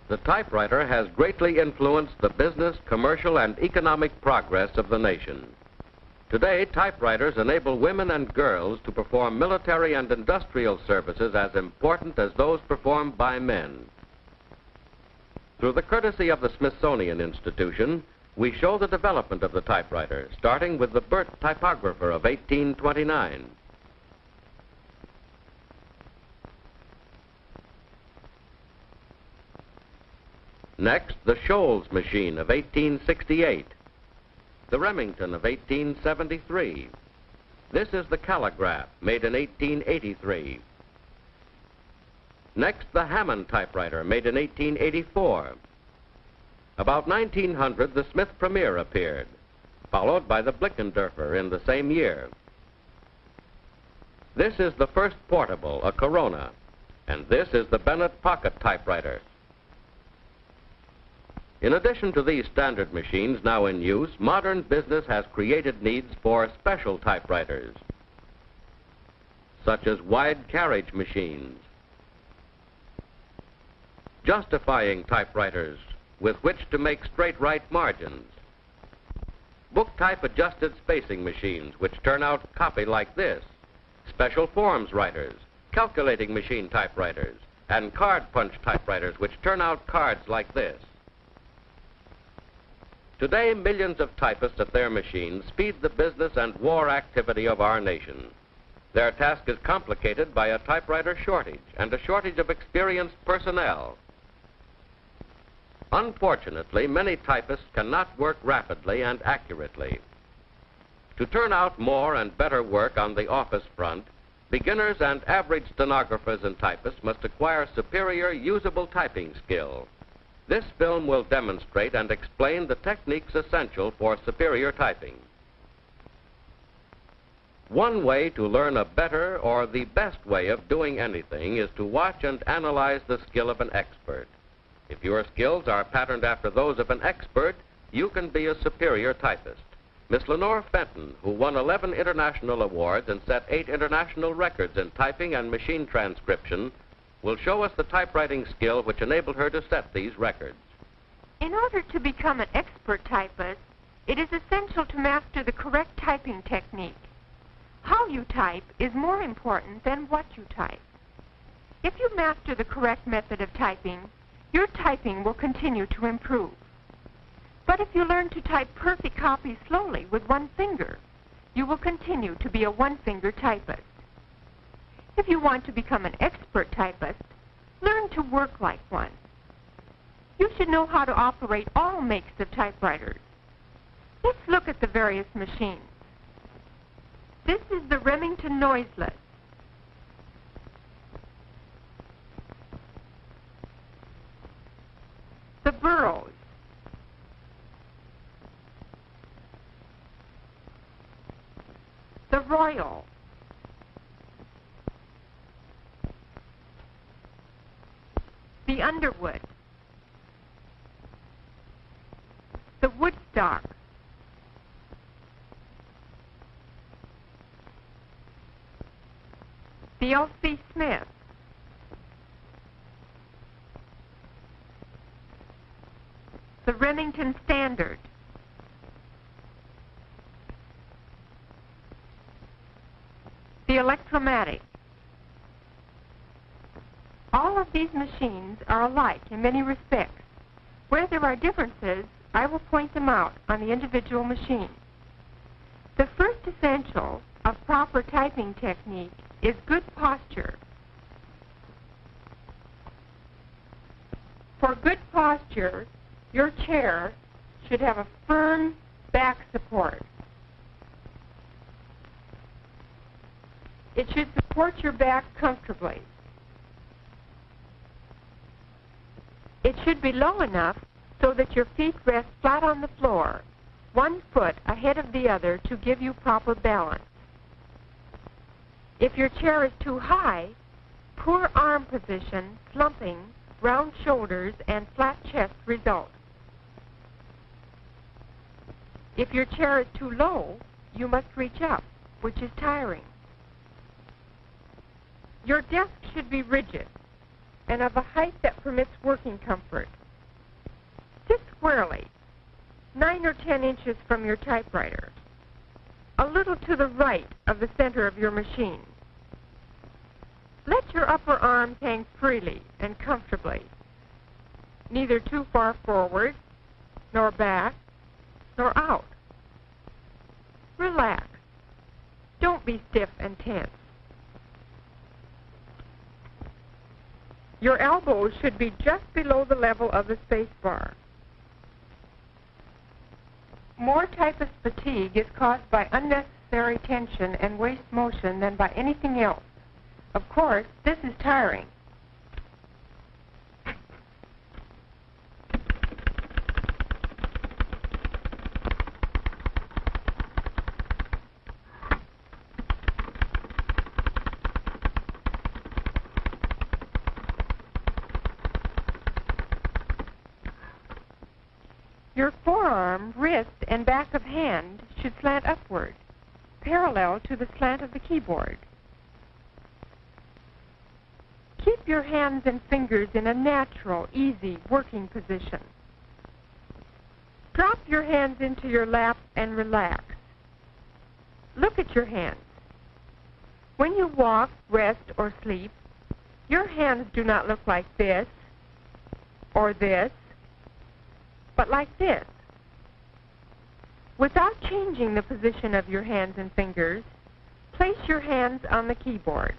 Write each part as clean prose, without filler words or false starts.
The typewriter has greatly influenced the business, commercial, and economic progress of the nation. Today, typewriters enable women and girls to perform military and industrial services as important as those performed by men. Through the courtesy of the Smithsonian Institution, we show the development of the typewriter, starting with the Burt typographer of 1829. Next, the Shoals machine of 1868, the Remington of 1873. This is the Calligraph, made in 1883. Next, the Hammond typewriter, made in 1884. About 1900, the Smith Premier appeared, followed by the Blickendorfer in the same year. This is the first portable, a Corona, and this is the Bennett pocket typewriter. In addition to these standard machines now in use, modern business has created needs for special typewriters, such as wide carriage machines, justifying typewriters with which to make straight right margins, book type adjusted spacing machines which turn out copy like this, special forms writers, calculating machine typewriters, and card punch typewriters which turn out cards like this. Today, millions of typists at their machines speed the business and war activity of our nation. Their task is complicated by a typewriter shortage and a shortage of experienced personnel. Unfortunately, many typists cannot work rapidly and accurately. To turn out more and better work on the office front, beginners and average stenographers and typists must acquire superior usable typing skill. This film will demonstrate and explain the techniques essential for superior typing. One way to learn a better or the best way of doing anything is to watch and analyze the skill of an expert. If your skills are patterned after those of an expert, you can be a superior typist. Miss Lenore Fenton, who won 11 international awards and set 8 international records in typing and machine transcription, will show us the typewriting skill which enabled her to set these records. In order to become an expert typist, it is essential to master the correct typing technique. How you type is more important than what you type. If you master the correct method of typing, your typing will continue to improve. But if you learn to type perfect copies slowly with one finger, you will continue to be a one-finger typist. If you want to become an expert typist, learn to work like one. You should know how to operate all makes of typewriters. Let's look at the various machines. This is the Remington Noiseless. The Burroughs. The Royal. The Underwood. The Woodstock. The L.C. Smith. The Remington Standard. The Electromatic. All of these machines are alike in many respects. Where there are differences, I will point them out on the individual machine. The first essential of proper typing technique is good posture. For good posture, your chair should have a firm back support. It should support your back comfortably. It should be low enough so that your feet rest flat on the floor, one foot ahead of the other to give you proper balance. If your chair is too high, poor arm position, slumping, round shoulders, and flat chest result. If your chair is too low, you must reach up, which is tiring. Your desk should be rigid and of a height that permits working comfort. 10 inches from your typewriter, a little to the right of the center of your machine. Let your upper arms hang freely and comfortably, neither too far forward, nor back, nor out. Relax. Don't be stiff and tense. Your elbows should be just below the level of the space bar. More typist fatigue is caused by unnecessary tension and waste motion than by anything else. Of course, this is tiring. Your forearm, wrist, and back of hand should slant upward, parallel to the slant of the keyboard. Keep your hands and fingers in a natural, easy working position. Drop your hands into your lap and relax. Look at your hands. When you walk, rest, or sleep, your hands do not look like this or this, but like this. Without changing the position of your hands and fingers, place your hands on the keyboard.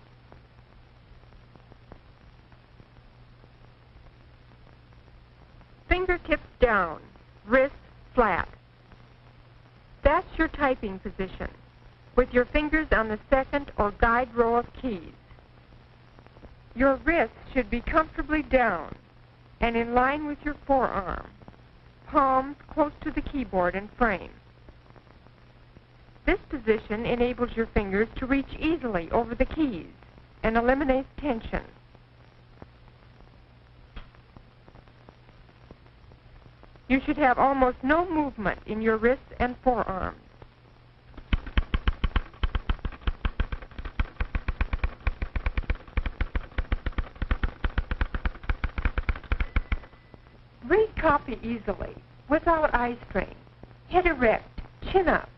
Fingertips down, wrists flat. That's your typing position, with your fingers on the second or guide row of keys. Your wrists should be comfortably down and in line with your forearm, palms close to the keyboard and frame. This position enables your fingers to reach easily over the keys and eliminates tension. You should have almost no movement in your wrists and forearms. Read copy easily, without eye strain. Head erect, chin up.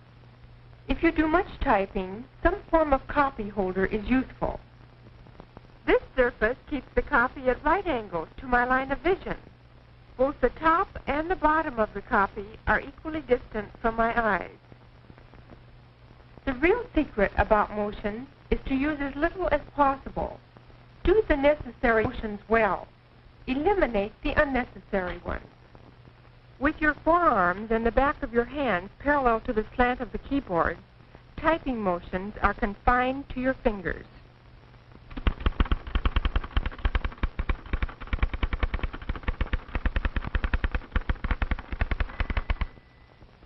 If you do much typing, some form of copy holder is useful. This surface keeps the copy at right angles to my line of vision. Both the top and the bottom of the copy are equally distant from my eyes. The real secret about motion is to use as little as possible. Do the necessary motions well. Eliminate the unnecessary ones. With your forearms and the back of your hands parallel to the slant of the keyboard, typing motions are confined to your fingers.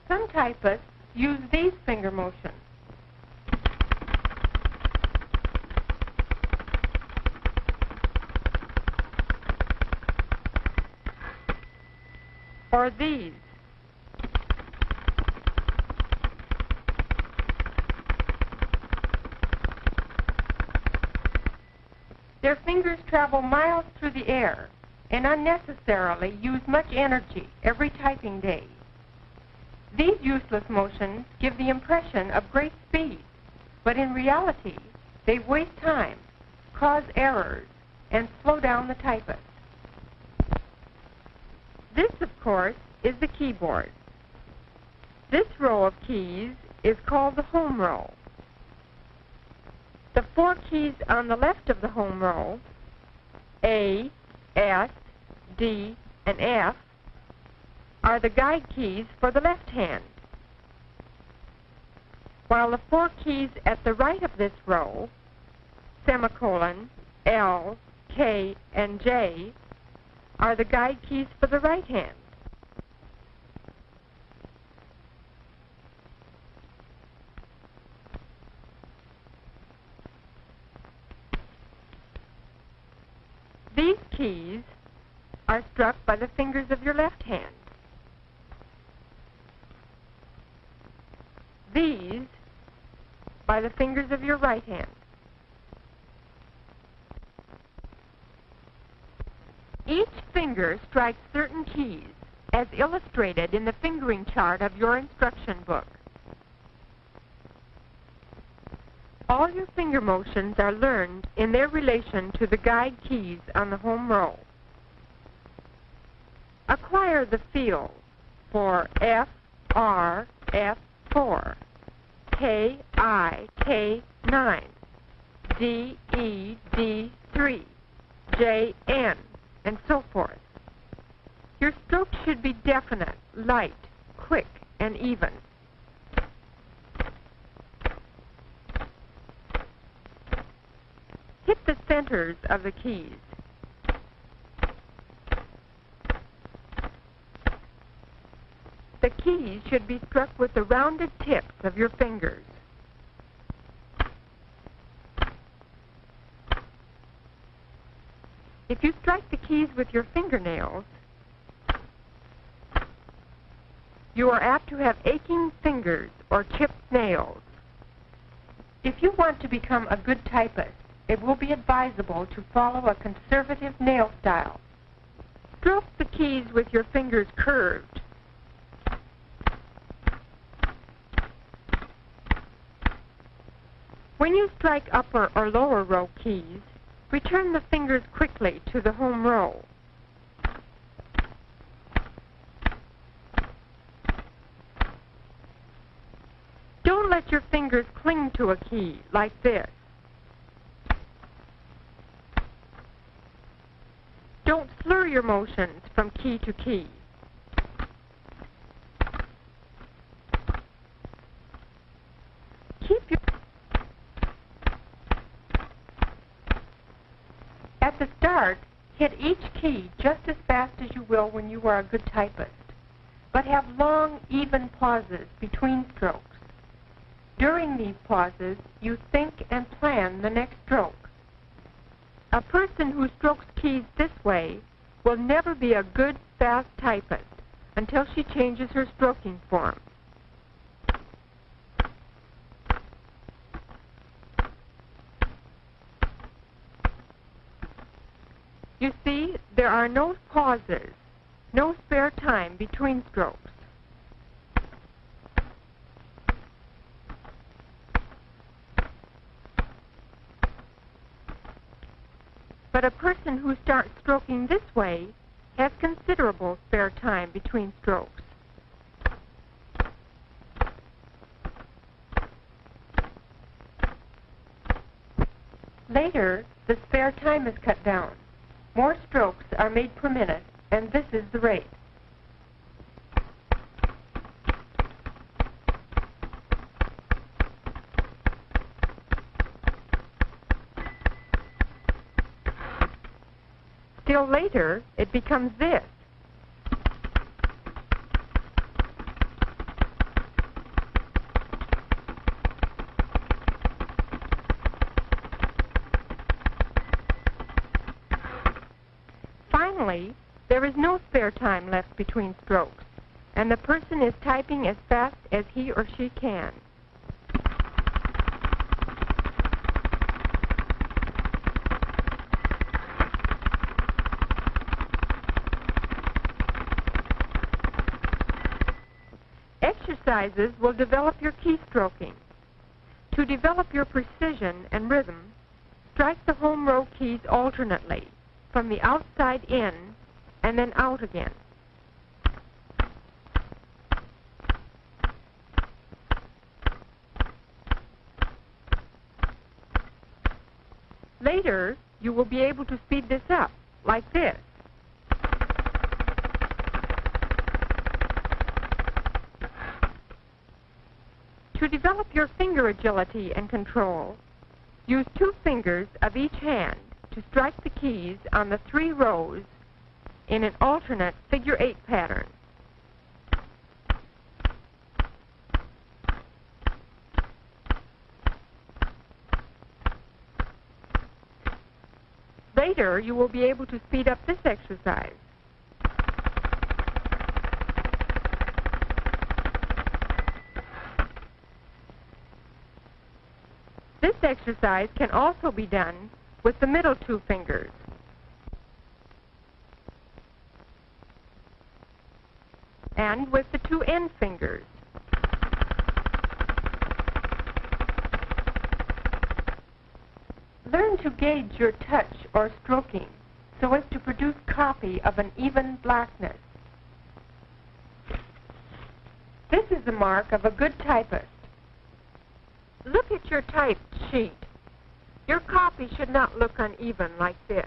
Some typists use these finger motions. Or these. Their fingers travel miles through the air and unnecessarily use much energy every typing day. These useless motions give the impression of great speed, but in reality, they waste time, cause errors, and slow down the typist. This, of course, is the keyboard. This row of keys is called the home row. The 4 keys on the left of the home row, A, S, D, and F, are the guide keys for the left hand, while the 4 keys at the right of this row, semicolon, L, K, and J, are the guide keys for the right hand. These keys are struck by the fingers of your left hand. These by the fingers of your right hand. Each finger strikes certain keys as illustrated in the fingering chart of your instruction book. All your finger motions are learned in their relation to the guide keys on the home row. Acquire the feel for F, R, F4, K, I, K9, D, E, D3, J, N, and so forth. Your strokes should be definite, light, quick, and even. Hit the centers of the keys. The keys should be struck with the rounded tips of your fingers. If you strike the keys with your fingernails, you are apt to have aching fingers or chipped nails. If you want to become a good typist, it will be advisable to follow a conservative nail style. Stroke the keys with your fingers curved. When you strike upper or lower row keys, return the fingers quickly to the home row. Don't let your fingers cling to a key like this. Don't slur your motions from key to key. At the start, hit each key just as fast as you will when you are a good typist, but have long, even pauses between strokes. During these pauses, you think and plan the next stroke. A person who strokes keys this way will never be a good, fast typist until she changes her stroking form. You see, there are no pauses, no spare time between strokes. But a person who starts stroking this way has considerable spare time between strokes. Later, the spare time is cut down. More strokes are made per minute, and this is the rate. Still later, it becomes this. Finally, there is no spare time left between strokes, and the person is typing as fast as he or she can. Exercises will develop your keystroking. To develop your precision and rhythm, strike the home row keys alternately, from the outside in and then out again. Later, you will be able to speed this up, like this. To develop your finger agility and control, use 2 fingers of each hand to strike the keys on the 3 rows in an alternate figure 8 pattern. Later, you will be able to speed up this exercise. This exercise can also be done with the middle 2 fingers. and with the two end fingers. Learn to gauge your touch or stroking so as to produce copy of an even blackness. This is the mark of a good typist. Look at your typed sheet. Your copy should not look uneven like this.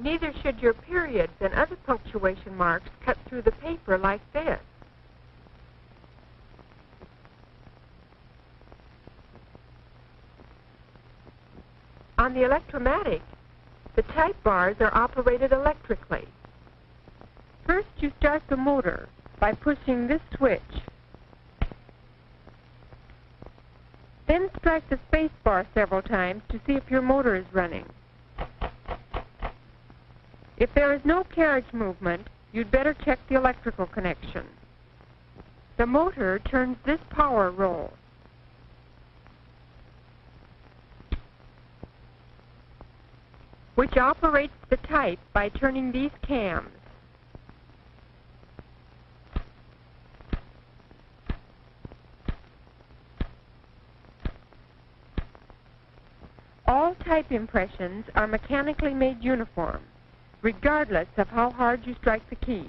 Neither should your periods and other punctuation marks cut through the paper like this. On the electromatic, the type bars are operated electrically. First, you start the motor by pushing this switch. Then strike the space bar several times to see if your motor is running. If there is no carriage movement, you'd better check the electrical connection. The motor turns this power roll. Which operates the type by turning these cams. All type impressions are mechanically made uniform, regardless of how hard you strike the keys.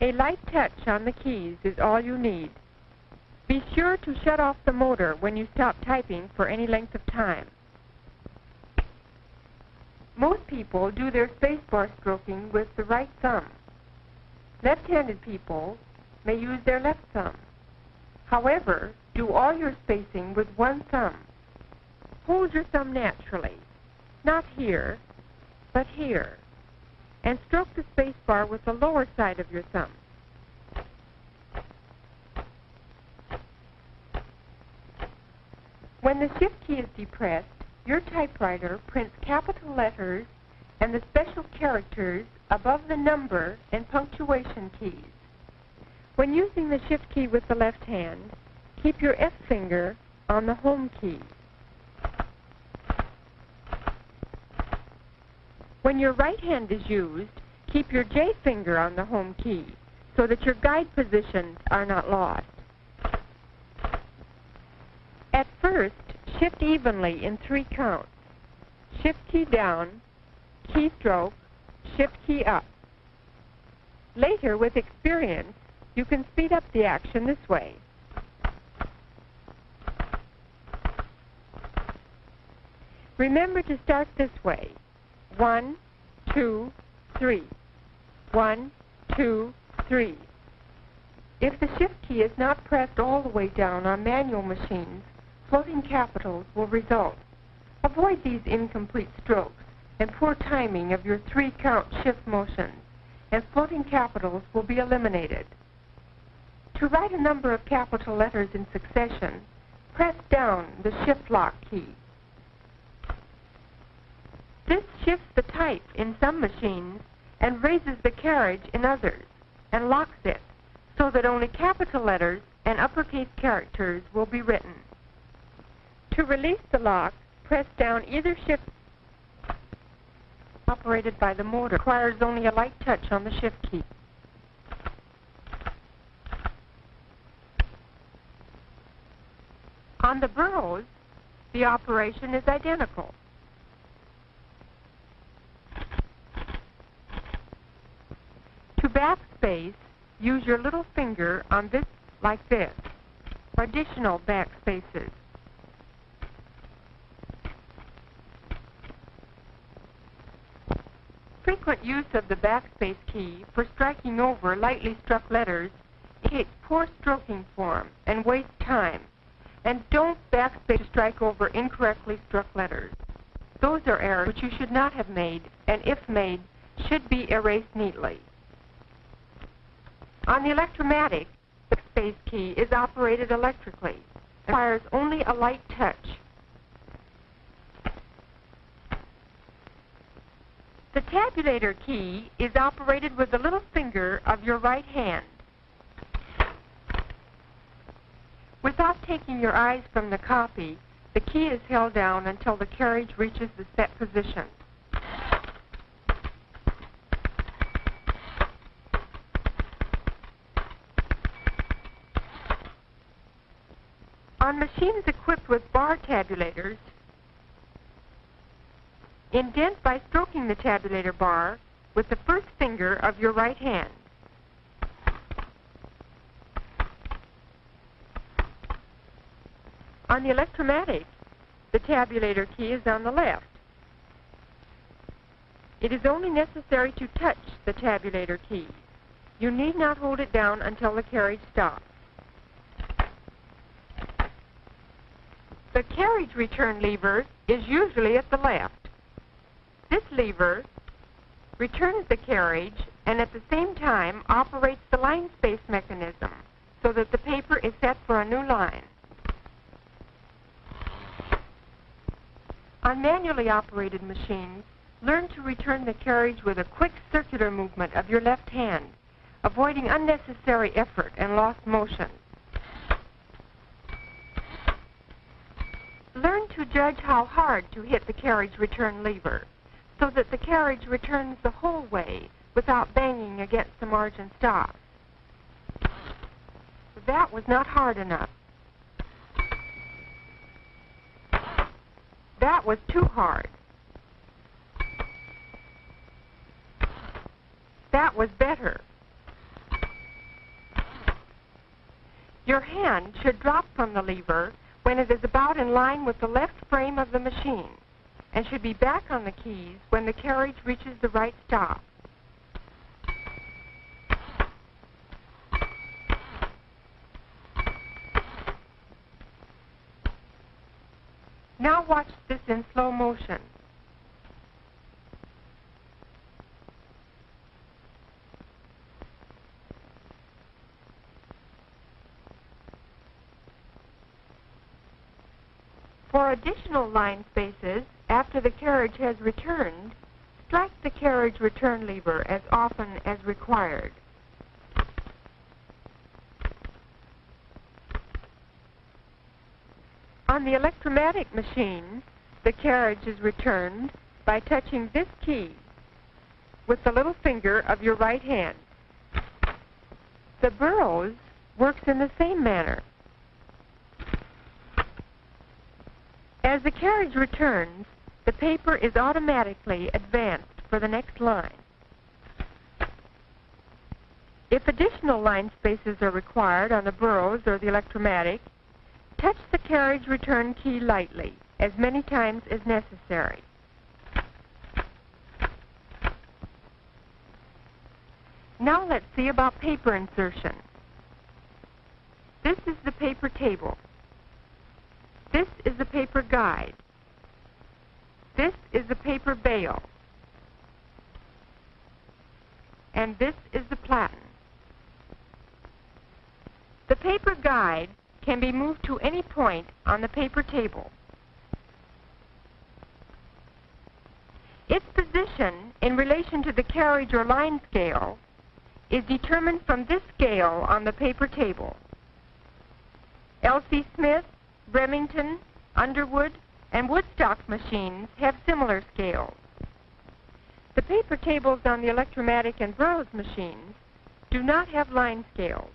A light touch on the keys is all you need. Be sure to shut off the motor when you stop typing for any length of time. Most people do their spacebar stroking with the right thumb. Left-handed people may use their left thumb. However, do all your spacing with one thumb. Hold your thumb naturally, not here, but here, and stroke the spacebar with the lower side of your thumb. When the Shift key is depressed, your typewriter prints capital letters and the special characters above the number and punctuation keys. When using the Shift key with the left hand, keep your F finger on the Home key. When your right hand is used, keep your J finger on the Home key so that your guide positions are not lost. At first, shift evenly in 3 counts. Shift key down, keystroke, Shift key up. Later, with experience, you can speed up the action this way. Remember to start this way. 1, 2, 3. 1, 2, 3. If the Shift key is not pressed all the way down on manual machines, floating capitals will result. Avoid these incomplete strokes and poor timing of your 3-count shift motions, and floating capitals will be eliminated. To write a number of capital letters in succession, press down the Shift lock key. This shifts the type in some machines and raises the carriage in others, and locks it so that only capital letters and uppercase characters will be written. To release the lock, press down either Shift. Operated by the motor, requires only a light touch on the Shift key. On the burros, the operation is identical. To backspace, use your little finger on this like this, for additional backspaces. Frequent use of the backspace key for striking over lightly struck letters indicates poor stroking form and wastes time. And don't backspace to strike over incorrectly struck letters. Those are errors which you should not have made, and if made, should be erased neatly. On the electromatic, the backspace key is operated electrically and requires only a light touch. The tabulator key is operated with the little finger of your right hand. Without taking your eyes from the copy, the key is held down until the carriage reaches the set position. On machines equipped with bar tabulators, indent by stroking the tabulator bar with the first finger of your right hand. On the electromatic, the tabulator key is on the left. It is only necessary to touch the tabulator key. You need not hold it down until the carriage stops. The carriage return lever is usually at the left. This lever returns the carriage and at the same time operates the line space mechanism so that the paper is set for a new line. On manually operated machines, learn to return the carriage with a quick circular movement of your left hand, avoiding unnecessary effort and lost motion. Learn to judge how hard to hit the carriage return lever so that the carriage returns the whole way without banging against the margin stops. That was not hard enough. That was too hard. That was better. Your hand should drop from the lever when it is about in line with the left frame of the machine and should be back on the keys when the carriage reaches the right stop. Now watch this in slow motion. For additional line spaces, after the carriage has returned, strike the carriage return lever as often as required. On the electromatic machine, the carriage is returned by touching this key with the little finger of your right hand. The Burroughs works in the same manner. As the carriage returns, the paper is automatically advanced for the next line. If additional line spaces are required on the Burroughs or the electromatic, touch the carriage return key lightly, as many times as necessary. Now let's see about paper insertion. This is the paper table. This is the paper guide. This is the paper bale. And this is the platen. The paper guide can be moved to any point on the paper table. Its position in relation to the carriage or line scale is determined from this scale on the paper table. L.C. Smith, Remington, Underwood, and Woodstock machines have similar scales. The paper tables on the electromatic and Burroughs machines do not have line scales.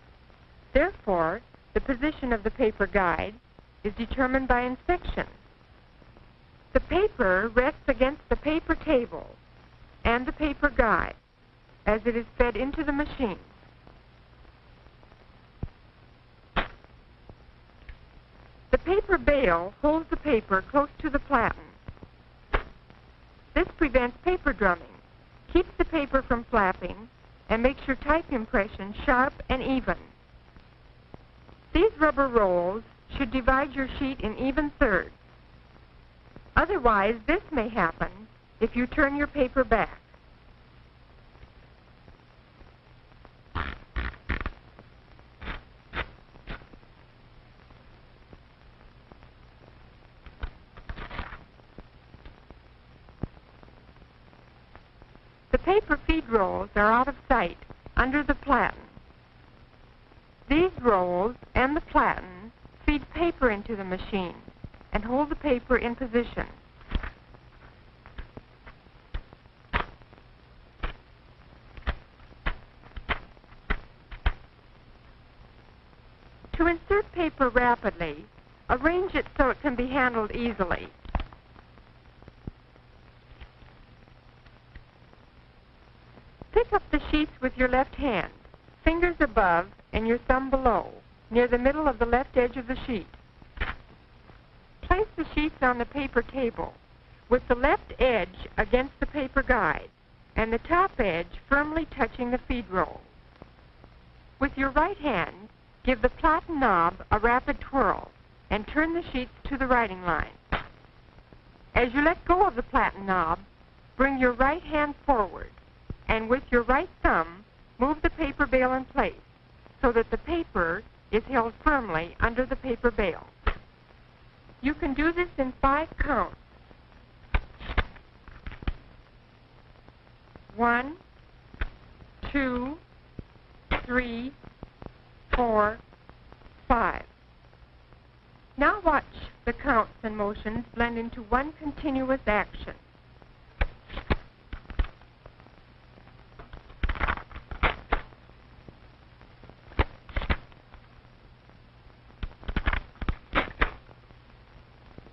Therefore, the position of the paper guide is determined by inspection. The paper rests against the paper table and the paper guide as it is fed into the machine. The paper bale holds the paper close to the platen. This prevents paper drumming, keeps the paper from flapping, and makes your type impression sharp and even. These rubber rolls should divide your sheet in even thirds. Otherwise, this may happen if you turn your paper back. The paper feed rolls are out of sight under the platen. These rolls and the platen feed paper into the machine and hold the paper in position. To insert paper rapidly, arrange it so it can be handled easily. Pick up the sheets with your left hand, fingers above and your thumb below, near the middle of the left edge of the sheet. Place the sheets on the paper table, with the left edge against the paper guide, and the top edge firmly touching the feed roll. With your right hand, give the platen knob a rapid twirl, and turn the sheets to the writing line. As you let go of the platen knob, bring your right hand forward, and with your right thumb, move the paper bale in place so that the paper is held firmly under the paper bale. You can do this in 5 counts. 1, 2, 3, 4, 5. Now watch the counts and motions blend into one continuous action.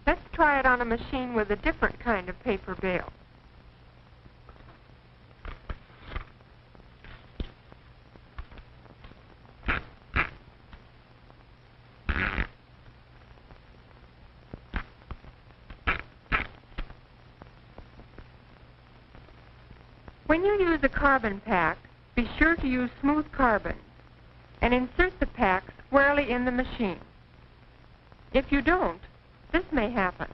Let's try it on a machine with a different kind of paper bale. When you use a carbon pack, be sure to use smooth carbon and insert the pack squarely in the machine. If you don't, this may happen.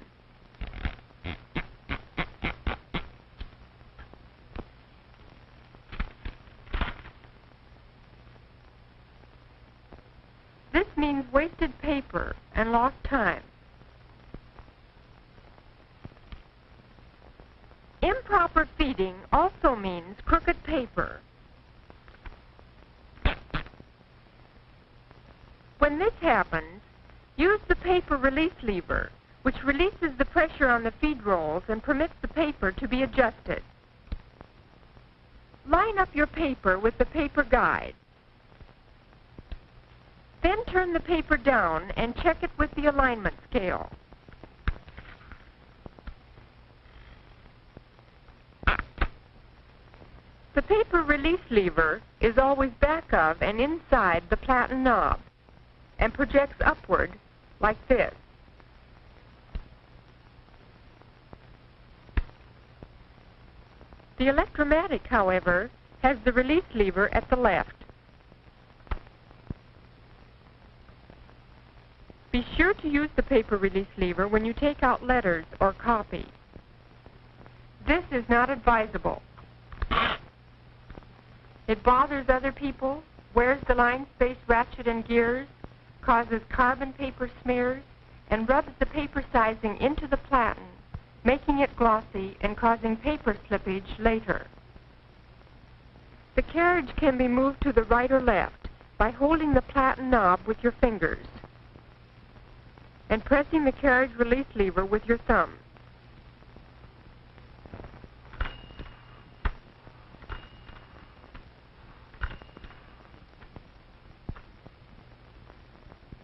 This means wasted paper and lost time. Improper feeding also means crooked paper. When this happens, use the paper release lever, which releases the pressure on the feed rolls and permits the paper to be adjusted. Line up your paper with the paper guide. Then turn the paper down and check it with the alignment scale. The paper release lever is always back of and inside the platen knob and projects upward like this. The electromatic, however, has the release lever at the left. Be sure to use the paper release lever when you take out letters or copy. This is not advisable. It bothers other people, wears the line space ratchet and gears, causes carbon paper smears, and rubs the paper sizing into the platen, making it glossy and causing paper slippage later. The carriage can be moved to the right or left by holding the platen knob with your fingers and pressing the carriage release lever with your thumb.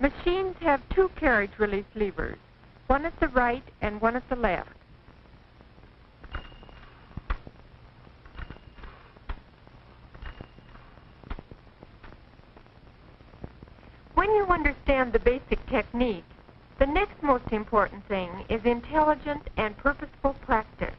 Machines have 2 carriage release levers, one at the right and one at the left. When you understand the basic technique, the next most important thing is intelligent and purposeful practice.